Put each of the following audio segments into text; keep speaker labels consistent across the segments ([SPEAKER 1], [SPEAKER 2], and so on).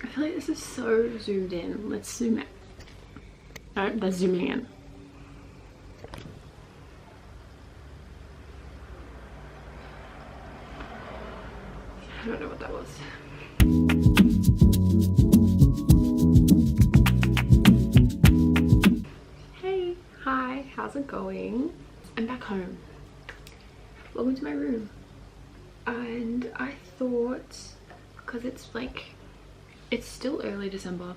[SPEAKER 1] feel like this is so zoomed in. Let's zoom in. Oh, that's zooming in. I don't know what that was. Hey, hi, how's it going? I'm back home. Welcome to my room. And I thought, because it's like, it's still early December,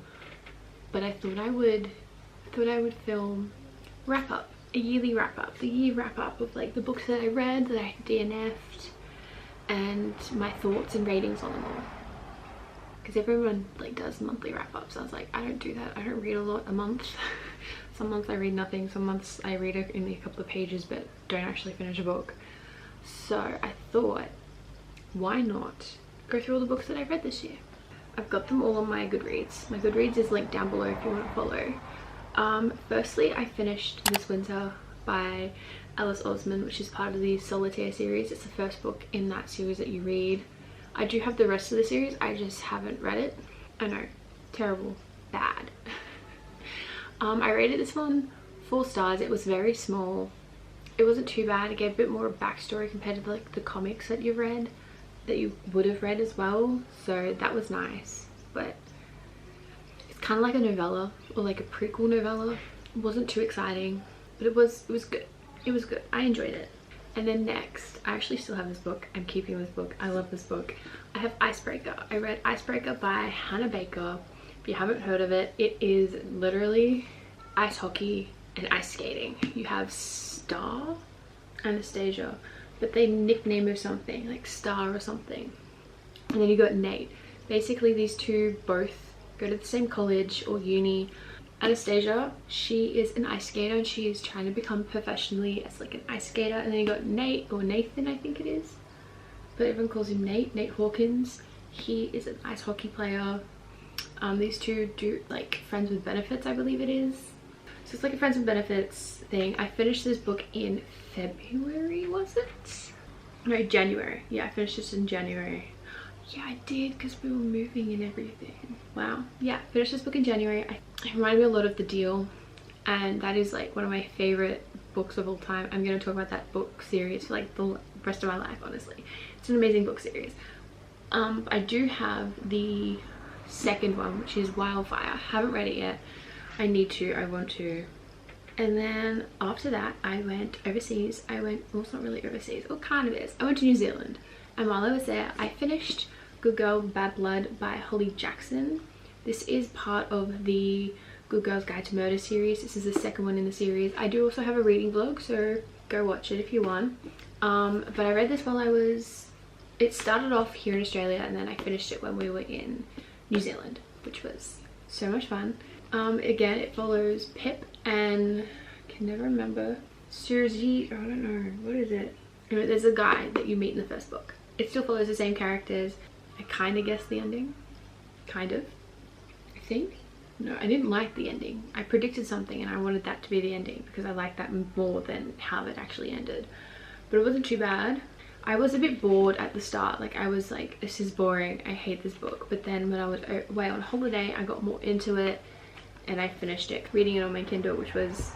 [SPEAKER 1] but I thought I would film a yearly wrap up, the year wrap up of like the books that I read, that I DNF'd, and my thoughts and ratings on them all. Because everyone like does monthly wrap ups. I was like, I don't do that. I don't read a lot a month. Some months I read nothing. Some months I read only a couple of pages but don't actually finish a book. So I thought, why not go through all the books that I've read this year? I've got them all on my Goodreads. My Goodreads is linked down below if you want to follow. Firstly, I finished This Winter by Alice Osman, which is part of the Solitaire series. It's the first book in that series that you read. I do have the rest of the series, I just haven't read it. I know, terrible, bad. I rated this one 4 stars. It was very small. It wasn't too bad. It gave a bit more backstory compared to like the comics that you would have read as well. So that was nice. But it's kind of like a novella or like a prequel novella. It wasn't too exciting, but it was good. It was good. I enjoyed it. And then next, I actually still have this book. I'm keeping this book. I love this book. I have Icebreaker. I read Icebreaker by Hannah Baker. If you haven't heard of it, it is literally ice hockey and ice skating. You have Star, Anastasia, but they nickname her something, like Star or something. And then you got Nate. Basically, these two both go to the same college or uni. Anastasia, she is an ice skater and she is trying to become professionally as like an ice skater. And then you got Nate, or Nathan I think it is, but everyone calls him Nate Hawkins. He is an ice hockey player. These two do like friends with benefits, I believe it is. So it's like a friends with benefits thing. I finished this book in February, was it? No, January. Yeah, I finished this in January. Yeah, I did, because we were moving and everything. Wow. Yeah, finished this book in January. It reminded me a lot of The Deal, and that is like one of my favorite books of all time. I'm going to talk about that book series for like the rest of my life, honestly. It's an amazing book series. I do have the second one, which is Wildfire. I haven't read it yet. I need to. I want to. And then after that, I went overseas. Well, it's not really overseas. Well, kind of is. I went to New Zealand. And while I was there, I finished Good Girl, Bad Blood by Holly Jackson. This is part of the Good Girl's Guide to Murder series. This is the second one in the series. I do also have a reading vlog, so go watch it if you want. But I read this while it started off here in Australia, and then I finished it when we were in New Zealand, which was so much fun. Again, it follows Pip and I can never remember Surzy, I don't know, what is it? Anyway, there's a guy that you meet in the first book. It still follows the same characters. I kind of guessed the ending. Kind of. I think. No, I didn't like the ending. I predicted something and I wanted that to be the ending because I liked that more than how it actually ended. But it wasn't too bad. I was a bit bored at the start. Like, I was like, this is boring. I hate this book. But then when I was away on holiday, I got more into it and I finished it. Reading it on my Kindle, which was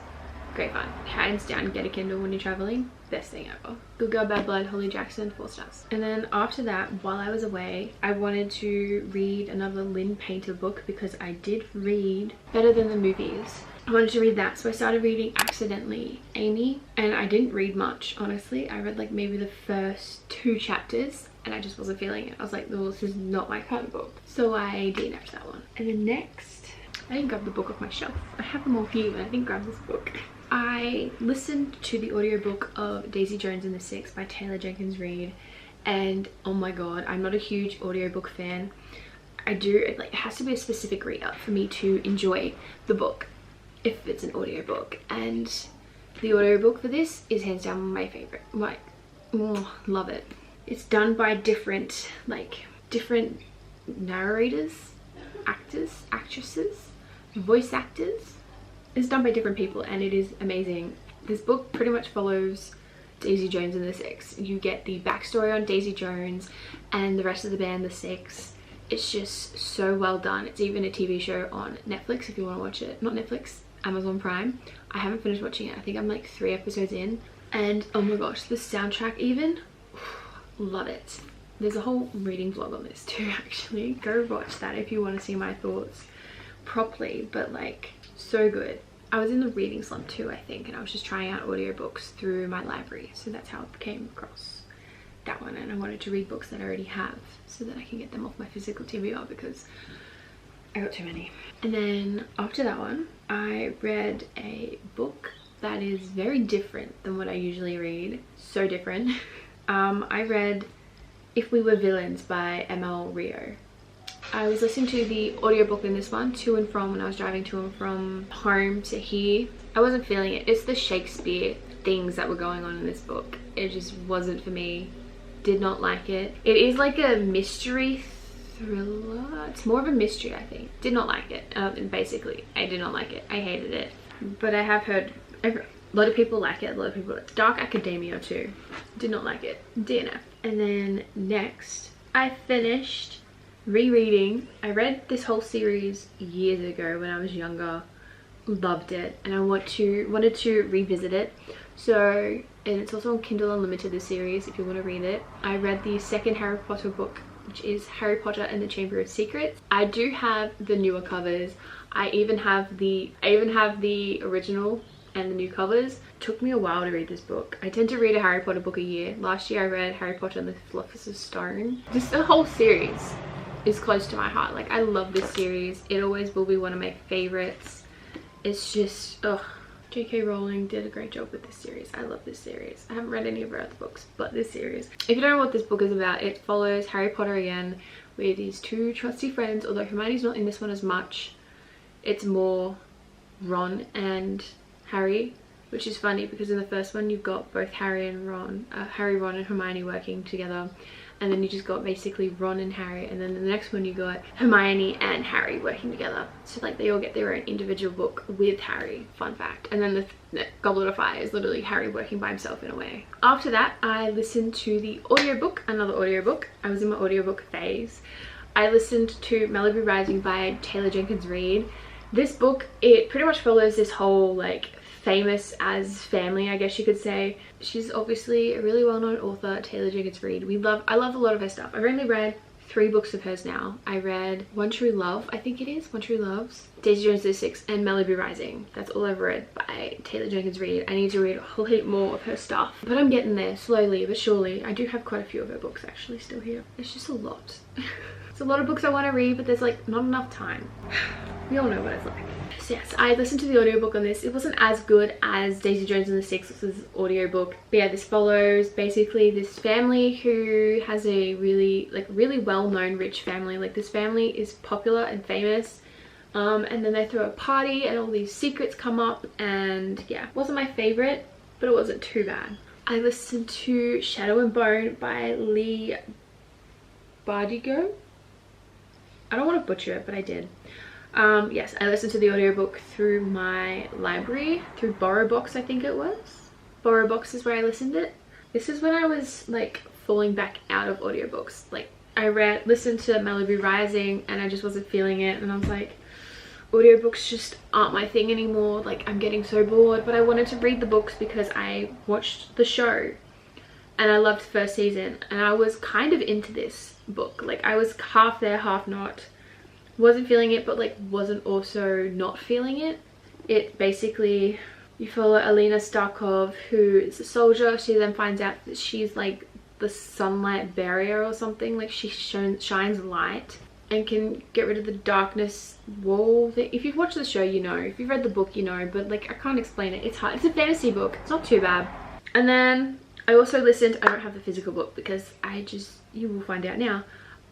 [SPEAKER 1] great fun. Hands down, get a Kindle when you're traveling. Best thing ever. Good Girl, Bad Blood, Holly Jackson, 4 stars. And then after that, while I was away, I wanted to read another Lynn Painter book because I did read Better Than the Movies. I wanted to read that, so I started reading Accidentally Amy, and I didn't read much, honestly. I read like maybe the first 2 chapters and I just wasn't feeling it. I was like, well, this is not my kind of book. So I DNF'd that one. And then next, I didn't grab the book off my shelf. I have them all here, but I didn't grab this book. I listened to the audiobook of Daisy Jones and the Six by Taylor Jenkins Reid, and oh my god, I'm not a huge audiobook fan. It has to be a specific reader for me to enjoy the book if it's an audiobook, and the audiobook for this is hands down my favorite. Love it. It's done by different narrators, actors, actresses, voice actors. It's done by different people and it is amazing. This book pretty much follows Daisy Jones and the Six. You get the backstory on Daisy Jones and the rest of the band, the Six. It's just so well done. It's even a TV show on Netflix if you want to watch it. Not Netflix, Amazon Prime. I haven't finished watching it. I think I'm like 3 episodes in. And oh my gosh, the soundtrack even, love it. There's a whole reading vlog on this too, actually. Go watch that if you want to see my thoughts properly, but like so good. I was in the reading slump too, I think, and I was just trying out audiobooks through my library, so that's how I came across that one. And I wanted to read books that I already have so that I can get them off my physical TBR because I got too many. And then after that one, I read a book that is very different than what I usually read. So different. I read If We Were Villains by ML Rio. I was listening to the audiobook in this one to and from when I was driving to and from home to here. I wasn't feeling it. It's the Shakespeare things that were going on in this book. It just wasn't for me. Did not like it. It is like a mystery thriller. It's more of a mystery, I think. Did not like it. Basically, I did not like it. I hated it. But I have heard a lot of people like it. A lot of people like Dark Academia too. Did not like it. DNF. And then next, I finished rereading. I read this whole series years ago when I was younger. Loved it, and I wanted to revisit it. So, and it's also on Kindle Unlimited, the series, if you want to read it. I read the second Harry Potter book, which is Harry Potter and the Chamber of Secrets. I do have the newer covers. I even have the original and the new covers. Took me a while to read this book. I tend to read a Harry Potter book a year. Last year I read Harry Potter and the Philosopher's Stone. Just the whole series is close to my heart. Like, I love this series. It always will be one of my favorites. It's just, ugh. J.K. Rowling did a great job with this series. I love this series. I haven't read any of her other books, but this series. If you don't know what this book is about, it follows Harry Potter again with his 2 trusty friends, although Hermione's not in this one as much. It's more Ron and Harry, which is funny because in the first one you've got both Harry, Ron and Hermione working together, and then you just got basically Ron and Harry, and then the next one you got Hermione and Harry working together. So like they all get their own individual book with Harry, fun fact. And then the Goblet of Fire is literally Harry working by himself in a way. After that, I listened to the audiobook, another audiobook. I was in my audiobook phase. I listened to Malibu Rising by Taylor Jenkins Reid. This book, it pretty much follows this whole like famous as family, I guess you could say. She's obviously a really well-known author, Taylor Jenkins Reid. I love a lot of her stuff. I've only read 3 books of hers now. I read One True Love, I think it is, One True Loves, Daisy Jones and the Six, and Malibu Rising. That's all I've read by Taylor Jenkins Reid. I need to read a whole heap more of her stuff, but I'm getting there slowly but surely. I do have quite a few of her books actually still here. It's just a lot. It's a lot of books I want to read, but there's like not enough time. We all know what it's like. So yes, I listened to the audiobook on this. It wasn't as good as Daisy Jones and the Six's audiobook. But yeah, this follows basically this family who has a really well-known rich family. Like, this family is popular and famous. And then they throw a party and all these secrets come up, and yeah, wasn't my favorite, but it wasn't too bad. I listened to Shadow and Bone by Lee Bardugo. I don't want to butcher it, but I did. Yes, I listened to the audiobook through my library, through BorrowBox, I think it was. BorrowBox is where I listened it. This is when I was like falling back out of audiobooks. Like, I listened to Malibu Rising and I just wasn't feeling it, and I was like, audiobooks just aren't my thing anymore. Like, I'm getting so bored. But I wanted to read the books because I watched the show and I loved the first season, and I was kind of into this book. Like, I was half there, half not. Wasn't feeling it, but like wasn't also not feeling it. It basically, you follow Alina Starkov, who is a soldier. She then finds out that she's like the sunlight barrier or something. Like, she shines light and can get rid of the darkness wall. If you've watched the show, you know. If you've read the book, you know. But like, I can't explain it. It's hard. It's a fantasy book. It's not too bad. And then I also listened, I don't have the physical book because you will find out now,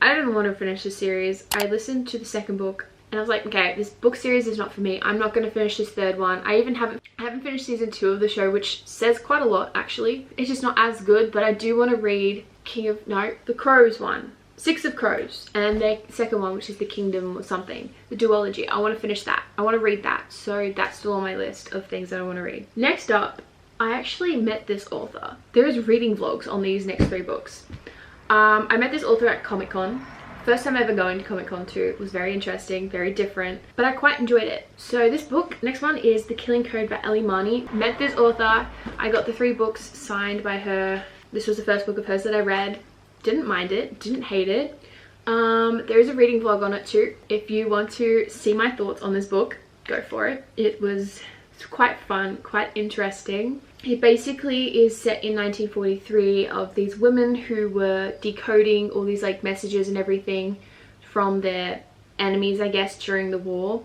[SPEAKER 1] I don't even want to finish the series. I listened to the second book and I was like, okay, this book series is not for me. I'm not going to finish this third one. I haven't finished season 2 of the show, which says quite a lot actually. It's just not as good, but I do want to read the Crows one. 6 of Crows, and the second one, which is the Kingdom or something, the duology. I want to finish that. I want to read that. So that's still on my list of things that I want to read. Next up, I actually met this author. There is reading vlogs on these next 3 books. I met this author at Comic-Con First time ever going to Comic-Con too. It was very interesting, very different, but I quite enjoyed it. So this book, next one is The Killing Code by Ellie Marnie. Met this author. I got the 3 books signed by her. This was the first book of hers that I read. Didn't mind it, didn't hate it. There is a reading vlog on it too. If you want to see my thoughts on this book, go for it. It's quite fun, quite interesting. It basically is set in 1943 of these women who were decoding all these like messages and everything from their enemies, I guess, during the war,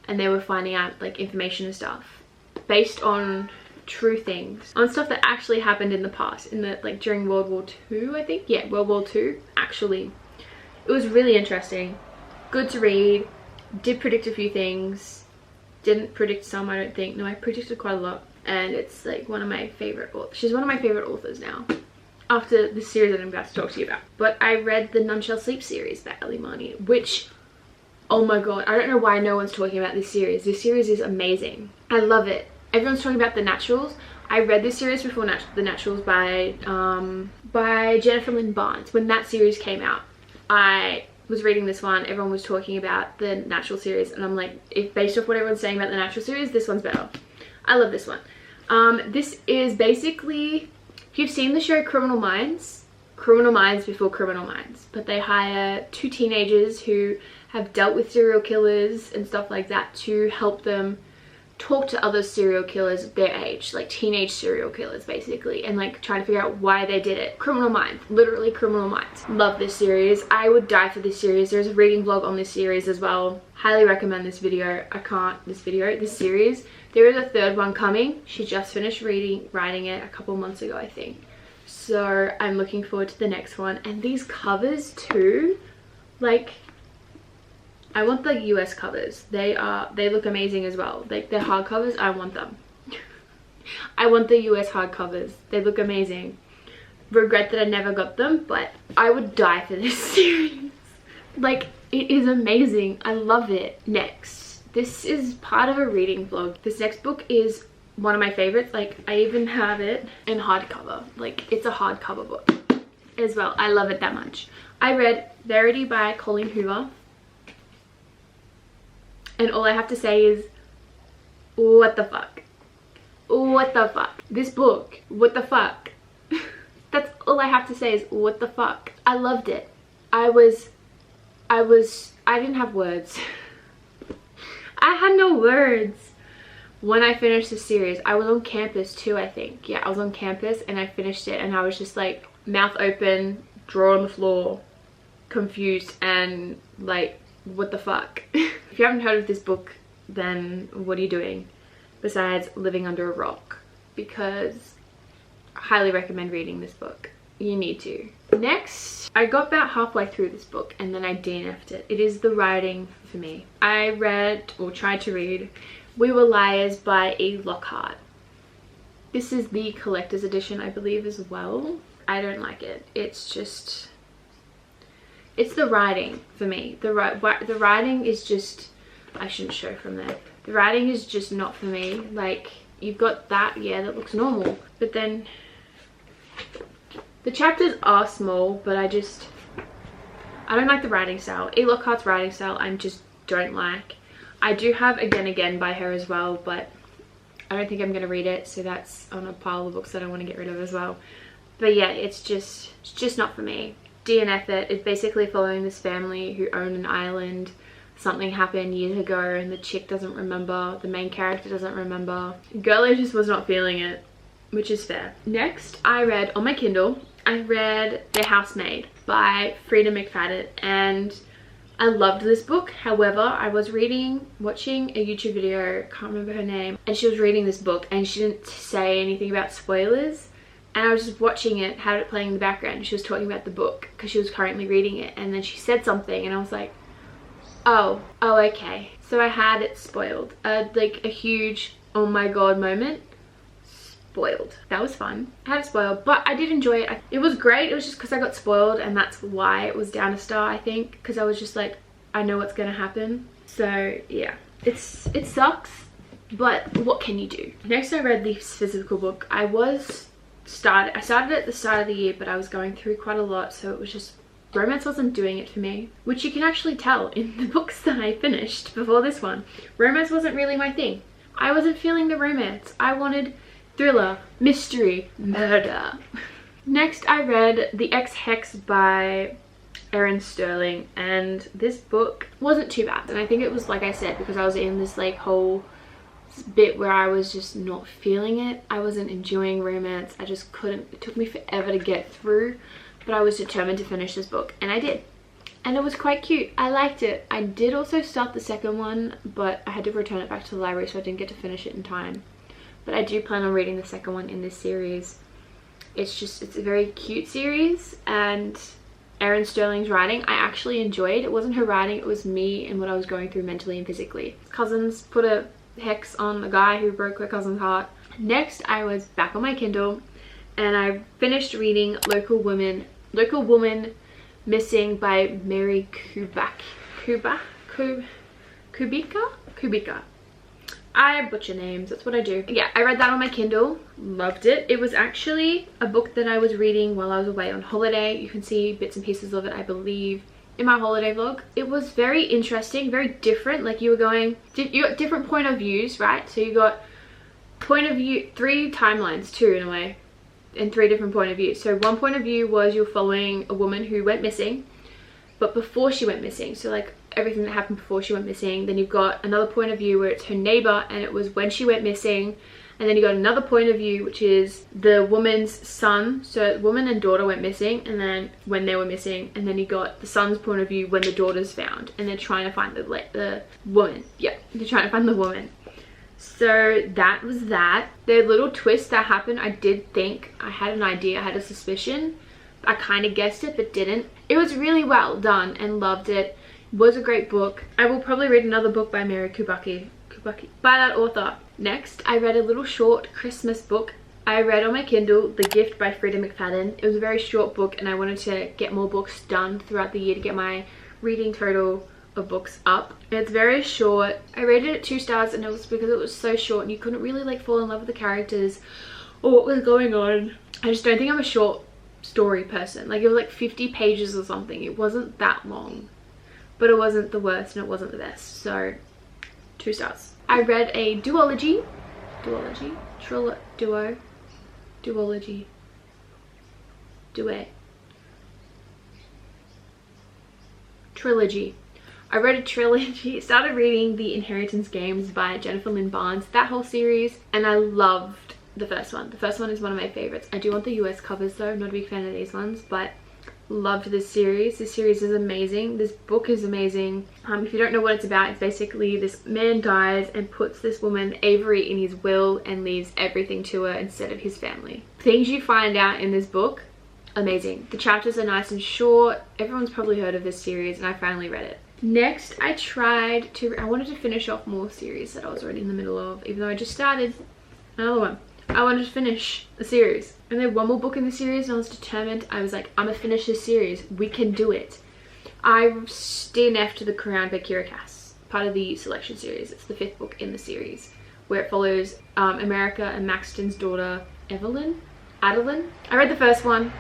[SPEAKER 1] and they were finding out like information and stuff based on true things, on stuff that actually happened in the past, in the like during World War II, I think. Yeah, World War II. Actually, it was really interesting, good to read. Did predict a few things, didn't predict some, I don't think. No, I predicted quite a lot, and it's like one of my favorite authors. She's one of my favorite authors now, after the series that I'm about to talk to you about. But I read the None Shall Sleep series by Ellie Marnie, which, oh my god, I don't know why no one's talking about this series. This series is amazing. I love it. Everyone's talking about The Naturals. I read this series before The Naturals by Jennifer Lynn Barnes. When that series came out, I was reading this one. Everyone was talking about the Natural series, and I'm like, if based off what everyone's saying about the Natural series, this one's better. I love this one. This is basically, if you've seen the show Criminal Minds before Criminal Minds, but they hire 2 teenagers who have dealt with serial killers and stuff like that to help them talk to other serial killers their age, like teenage serial killers basically, and like trying to figure out why they did it. Criminal Minds, literally Criminal Minds. Love this series. I would die for this series. There's a reading vlog on this series as well. Highly recommend this this series. There is a 3rd one coming. She just finished writing it a couple months ago, I think. So I'm looking forward to the next one. And these covers too, like, I want the US covers. They look amazing as well. Like, they're hardcovers. I want them. I want the US hardcovers. They look amazing. Regret that I never got them, but I would die for this series. Like, it is amazing. I love it. Next, this is part of a reading vlog. This next book is one of my favorites. Like, I even have it in hardcover. Like, it's a hardcover book as well. I love it that much. I read Verity by Colleen Hoover. And all I have to say is, what the fuck? What the fuck? This book, what the fuck? That's all I have to say is, what the fuck? I loved it. I didn't have words. I had no words when I finished the series. I was on campus too, I think. Yeah, I was on campus and I finished it, and I was just like, mouth open, draw on the floor, confused, and like, what the fuck? If you haven't heard of this book, then what are you doing besides living under a rock? Because I highly recommend reading this book. You need to. Next, I got about halfway through this book and then I DNF'd it. It is the writing for me. I read, or tried to read, We Were Liars by E. Lockhart. This is the collector's edition, I believe, as well. I don't like it. It's just, it's the writing for me. The writing is just, I shouldn't show from there. The writing is just not for me. Like, you've got that, yeah, that looks normal. But then, the chapters are small, but I don't like the writing style. E. Lockhart's writing style, I just don't like. I do have Again by her as well, but I don't think I'm going to read it. So that's on a pile of books that I want to get rid of as well. But yeah, it's just not for me. DNF'd. It's basically following this family who own an island. Something happened years ago and the chick doesn't remember. The main character doesn't remember. Girlie just was not feeling it, which is fair. Next, I read on my Kindle, I read The Housemaid by Frida McFadden, and I loved this book. However, I was watching a YouTube video, can't remember her name, and she was reading this book and she didn't say anything about spoilers. And I was just watching it, had it playing in the background. She was talking about the book because she was currently reading it, and then she said something and I was like, oh, okay. So I had it spoiled. Like a huge oh my god moment. Spoiled. That was fun. I had it spoiled, but I did enjoy it. It was great. It was just because I got spoiled, and that's why it was down a star, I think, because I was just like, I know what's gonna happen. So yeah, it sucks, but what can you do? Next, I read this physical book. I started at the start of the year, but I was going through quite a lot, so it was just Romance wasn't doing it for me, which you can actually tell in the books that I finished before this one. Romance wasn't really my thing. I wasn't feeling the romance. I wanted thriller, mystery, murder. Next, I read The Ex-Hex by Erin Sterling, and this book wasn't too bad. And I think it was, like I said, because I was in this like whole bit where I was just not feeling it. I wasn't enjoying romance. I just couldn't. It took me forever to get through, but I was determined to finish this book, and I did. And it was quite cute. I liked it. I did also start the second one, but I had to return it back to the library, so I didn't get to finish it in time. But I do plan on reading the second one in this series. It's a very cute series, and Erin Sterling's writing I actually enjoyed. It wasn't her writing, it was me and what I was going through mentally and physically. Cousins put a hex on a guy who broke her cousin's heart. Next, I was back on my Kindle and I finished reading Local Woman Missing by Mary Kubica. I butcher names, that's what I do. Yeah, I read that on my Kindle, loved it. It was actually a book that I was reading while I was away on holiday. You can see bits and pieces of it, I believe, in my holiday vlog. It was very interesting, very different. Like you got different point of views, right? So you got point of view, 3 timelines too in a way, and 3 different point of views. So one point of view was you're following a woman who went missing, but before she went missing. So like everything that happened before she went missing. Then you've got another point of view where it's her neighbor and it was when she went missing. And then you got another point of view which is the woman's son. So woman and daughter went missing, and then when they were missing. And then you got the son's point of view when the daughter's found, and they're trying to find the woman. Yeah, they're trying to find the woman. So that was that. The little twist that happened, I did think, I had an idea, I had a suspicion. I kind of guessed it but didn't. It was really well done and loved it. Was a great book. I will probably read another book by Mary Kubica by that author. Next, I read a little short Christmas book. I read on my Kindle The Gift by Frida McFadden. It was a very short book and I wanted to get more books done throughout the year to get my reading total of books up. It's very short. I rated it 2 stars, and it was because it was so short and you couldn't really like fall in love with the characters or what was going on. I just don't think I'm a short story person. Like it was like 50 pages or something. It wasn't that long. But it wasn't the worst and it wasn't the best, so 2 stars. I read a duology. Trilogy. I read a trilogy. Started reading The Inheritance Games by Jennifer Lynn Barnes, that whole series, and I loved the first one. The first one is one of my favorites. I do want the US covers though. I'm not a big fan of these ones, but loved this series. This series is amazing. This book is amazing. If you don't know what it's about, it's basically this man dies and puts this woman Avery in his will and leaves everything to her instead of his family. Things you find out in this book, amazing. The chapters are nice and short. Everyone's probably heard of this series and I finally read it. Next, I wanted to finish off more series that I was already in the middle of, even though I just started another one. I wanted to finish a series, and then one more book in the series, and I was determined. I was like, I'm gonna finish this series. We can do it. I DNF'd to The Crown by Kira Cass, part of the Selection series. It's the 5th book in the series, where it follows America and Maxton's daughter, Adeline. I read the first one.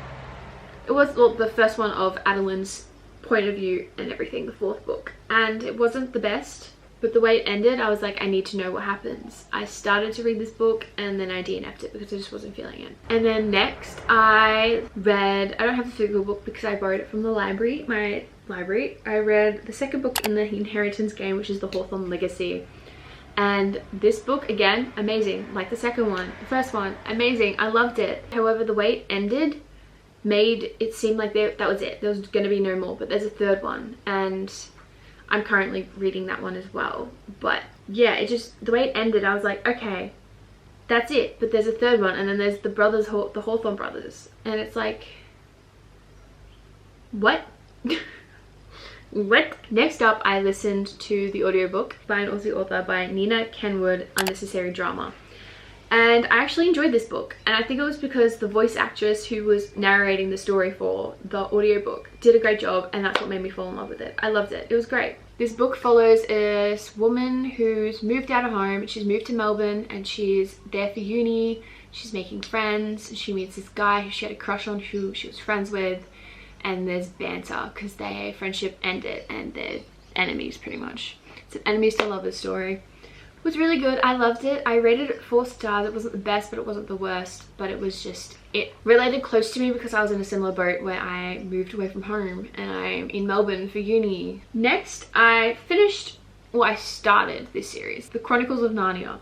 [SPEAKER 1] It was the first one of Adeline's point of view and everything, the 4th book. And it wasn't the best. But the way it ended, I was like, I need to know what happens. I started to read this book and then I DNF'd it because I just wasn't feeling it. And then next I don't have the physical book because I borrowed it from the library, my library. I read the 2nd book in the Inheritance Game, which is The Hawthorne Legacy. And this book, again, amazing. Like the 2nd one, the 1st one, amazing. I loved it. However, the way it ended made it seem like that was it. There was going to be no more, but there's a 3rd one. And I'm currently reading that one as well. But yeah, the way it ended, I was like, okay, that's it. But there's a 3rd one, and then there's the Hawthorne brothers. And it's like, what? What? Next up, I listened to the audiobook by an Aussie author by Nina Kenwood, Unnecessary Drama. And I actually enjoyed this book, and I think it was because the voice actress who was narrating the story for the audiobook did a great job, and that's what made me fall in love with it. I loved it. It was great. This book follows a woman who's moved out of home. She's moved to Melbourne and she's there for uni. She's making friends. She meets this guy who she had a crush on, who she was friends with, and there's banter because their friendship ended and they're enemies pretty much. It's an enemies to lovers story. It was really good. I loved it. I rated it 4 stars. It wasn't the best, but it wasn't the worst. But it was just, it related close to me because I was in a similar boat where I moved away from home and I'm in Melbourne for uni. Next, I started this series, The Chronicles of Narnia.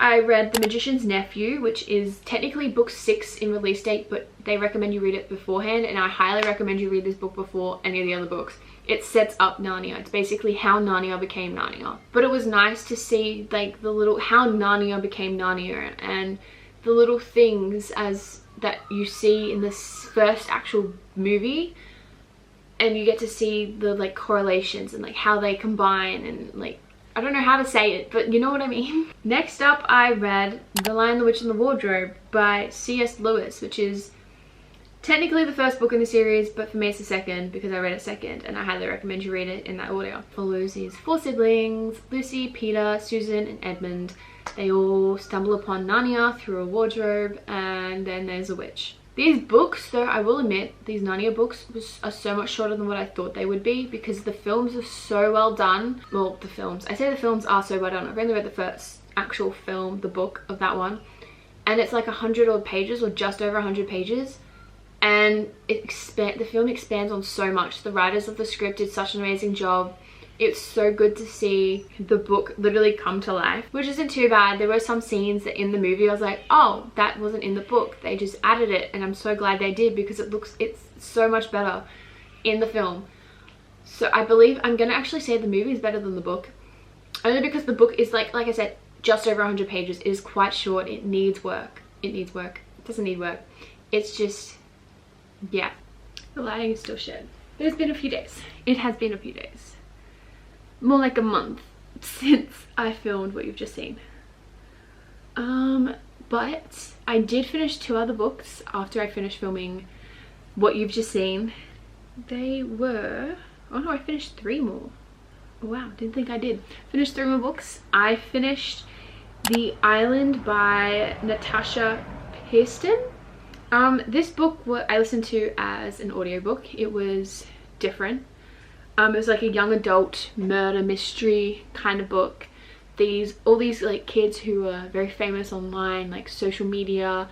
[SPEAKER 1] I read The Magician's Nephew, which is technically book 6 in release date, but they recommend you read it beforehand, and I highly recommend you read this book before any of the other books. It sets up Narnia. It's basically how Narnia became Narnia. But it was nice to see like the little, how Narnia became Narnia, and the little things as that you see in this first actual movie, and you get to see the like correlations and like how they combine, and like, I don't know how to say it, but you know what I mean. Next up, I read The Lion, the Witch and the Wardrobe by C.S. Lewis, which is technically the first book in the series, but for me it's the second because I read it second, and I highly recommend you read it in that order. Follows these 4 siblings, Lucy, Peter, Susan and Edmund. They all stumble upon Narnia through a wardrobe, and then there's a witch. These books, though, I will admit, these Narnia books are so much shorter than what I thought they would be, because the films are so well done. Well, I say the films are so well done. I've only read the first actual film, the book of that one, and it's like 100 odd pages, or just over 100 pages, and the film expands on so much. The writers of the script did such an amazing job. It's so good to see the book literally come to life, which isn't too bad. There were some scenes that in the movie I was like, oh, that wasn't in the book. They just added it, and I'm so glad they did, because it's so much better in the film. So I believe I'm gonna actually say the movie is better than the book, only because the book is like I said, just over 100 pages. It is quite short. It needs work. It needs work. It doesn't need work. It's just, yeah. The lighting is still shit. But it's been a few days. It has been a few days. More like a month since I filmed what you've just seen. But I did finish 2 other books after I finished filming what you've just seen. They were, oh no, I finished 3 more. Wow, didn't think I did. Finished 3 more books. I finished The Island by Natasha Pearson. This book I listened to as an audiobook. It was different. It was like a young adult murder mystery kind of book. All these like kids who are very famous online, like social media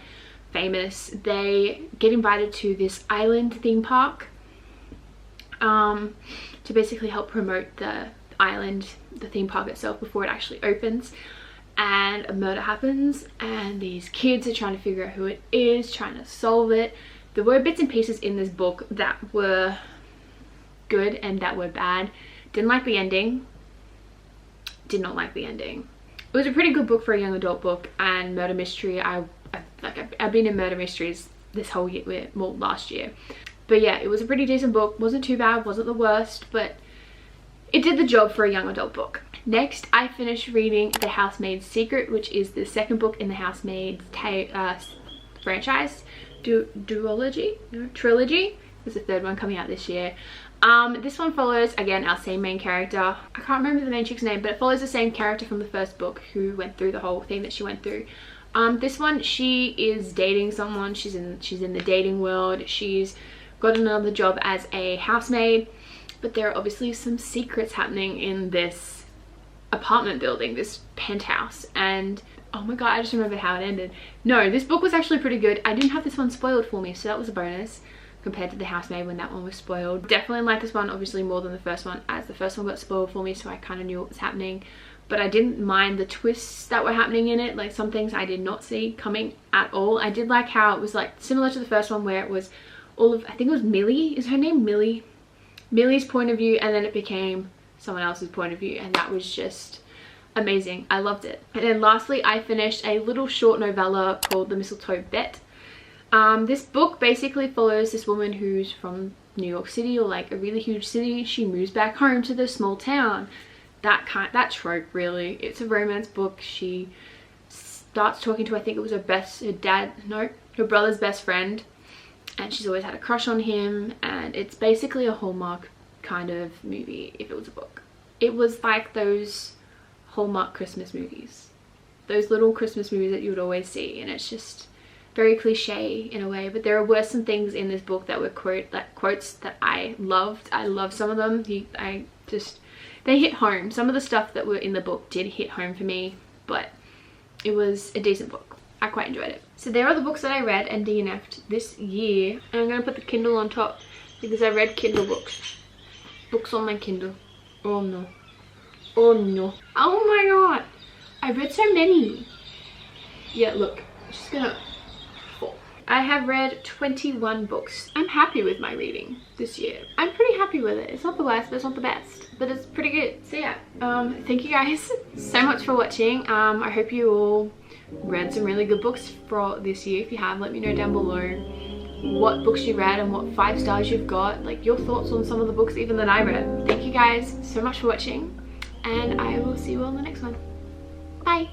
[SPEAKER 1] famous, they get invited to this island theme park to basically help promote the island, the theme park itself, before it actually opens. And a murder happens, and these kids are trying to figure out who it is, trying to solve it. There were bits and pieces in this book that were good and that were bad. Didn't like the ending. Did not like the ending. It was a pretty good book for a young adult book, and murder mystery. I've been in murder mysteries this whole year, well, last year. But yeah, it was a pretty decent book. Wasn't too bad, wasn't the worst, but it did the job for a young adult book. Next, I finished reading The Housemaid's Secret, which is the second book in the Housemaid's franchise. Trilogy. There's a third one coming out this year. This one follows, again, our same main character. I can't remember the main chick's name, but it follows the same character from the first book who went through the whole thing that she went through. This one, she is dating someone. She's in the dating world. She's got another job as a housemaid, but there are obviously some secrets happening in this apartment building, this penthouse, and oh my god, I just remembered how it ended. No, this book was actually pretty good. I didn't have this one spoiled for me, so that was a bonus compared to The Housemaid when that one was spoiled. Definitely like this one obviously more than the first one, as the first one got spoiled for me, so I kind of knew what was happening, but I didn't mind the twists that were happening in it. Like, some things I did not see coming at all. I did like how it was like similar to the first one, where it was all of, I think it was Millie, is her name Millie? Millie's point of view, and then it became someone else's point of view, and that was just amazing. I loved it. And then lastly, I finished a little short novella called The Mistletoe Bet. This book basically follows this woman who's from New York City, or like a really huge city. She moves back home to the small town. That trope, really. It's a romance book. She starts talking to, I think it was her brother's best friend, and she's always had a crush on him, and it's basically a Hallmark kind of movie if it was a book. It was like those Hallmark Christmas movies, those little Christmas movies that you would always see, and it's just very cliche in a way, but there were some things in this book that were quotes that I loved. I love some of them. They hit home. Some of the stuff that were in the book did hit home for me, but it was a decent book. I quite enjoyed it. So there are the books that I read and DNF'd this year. And I'm going to put the Kindle on top because I read Kindle books. Books on my Kindle. Oh no. Oh no. Oh my god. I read so many. Yeah, look. It's just gonna fall. I have read 21 books. I'm happy with my reading this year. I'm pretty happy with it. It's not the worst, but it's not the best. But it's pretty good. So yeah. Thank you guys so much for watching. I hope you all read some really good books for this year. If you have, let me know down below what books you read and what 5 stars you've got, like your thoughts on some of the books even that I read. Thank you guys so much for watching, and I will see you all in the next one. Bye.